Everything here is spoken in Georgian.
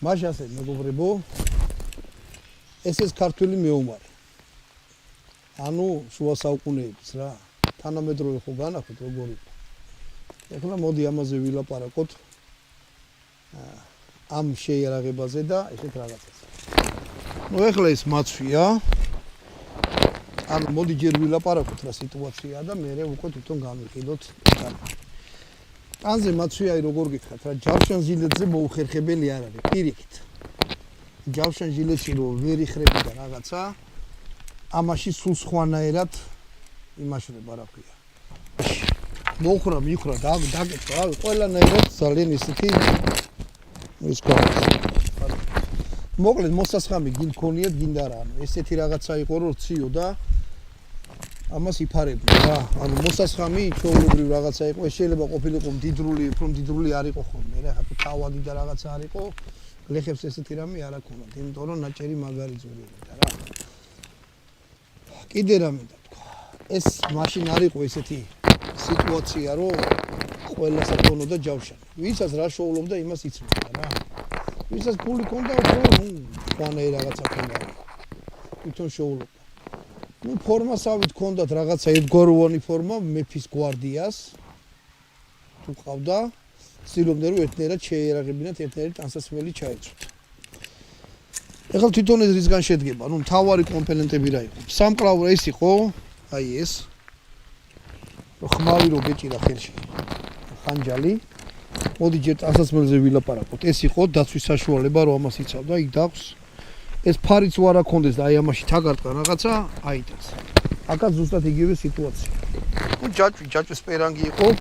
მაშ ასე მეგობრებო ეს ქართული მეომარი ანუ შუა საუკუნეების რა თანამედროვე ხო განახოთ როგორი ეხლა მოდი ამაზე ვილაპარაკოთ ამ შეიარაღებაზე და ესეთ რაღაცას ну ეხლა ეს მაცვია ანუ მოდი ჯერ ვილაპარაკოთ რა სიტუაციაა და მე უკვე თვითონ გამიყიდოთ ტანზე მაცვია როგორ გითხათ რა ჯავშან ჟილეტზე მოუხერხებელი არ არის პირიქით ჯავშან ჟილეტში რო ვერ იხრები და რაღაცა ამაში სულ სხვანაირად იმაშრება რა ქვია მოუხრა მიხრა დაგეჭვა რავი ყველანაირად ძალიან ისეთი ის გვაქვს მოკლედ მოსასხამი გინქონიათ გინდა რა ანუ ესეთი რაღაცა იყო რომ ციო და ამას იფარებდი რა ანუ მოსასხამი ჩვეულებრივ რაღაცა იყო ეს შეიძლება ყოფილიყო მდიდრული უფრო მდიდრული არ იყო ხოლმე რა ხა თავადი და რაღაცა არ იყო გლეხებს ესეთი რამე არ აქონათ იმიტომ რომ ნაჭერი მაგარი ძვირებდა რა კიდე რამე და თქვა ეს მაშინ არ იყო ესეთი სიტუაცია რომ ყველას აკონოდა ჯავშანი ვისაც რა შოულობდა იმას იცნობდა რა ვისაც ფული ჰქონდა უფრო ხანე რაღაცა ჰქონდა თვითონ შოულობდა ну ფორმასავით ჰქონდათ რაღაცა ერთგვაროვანი ფორმა მეფის გვარდიას თუ ყავდა ცდილობდნენ რომ ერთნაირად შეერაღებინათ ერთნაირი ტანსაცმელი ჩაეცვათ ეხლა თვითონ ეს რისგან შედგება ну მთავარი კომპონენტები რა იყო სამკლავო ეს იყო აი ეს ხმალი რო გეჭირა ხელში ხანჯალი მოდი ჯერ ტანსაცმელზე ვილაპარაკოთ ეს იყო დაცვის საშუალება რომ ამას იცავდა იქ დავს ეს ფარიც ვარ აქონდეს და აი ამაში თაგარტყა რაღაცა აიტანს. აკაც ზუსტად იგივე სიტუაცია. ну ჯაჭვის პერანგი იყო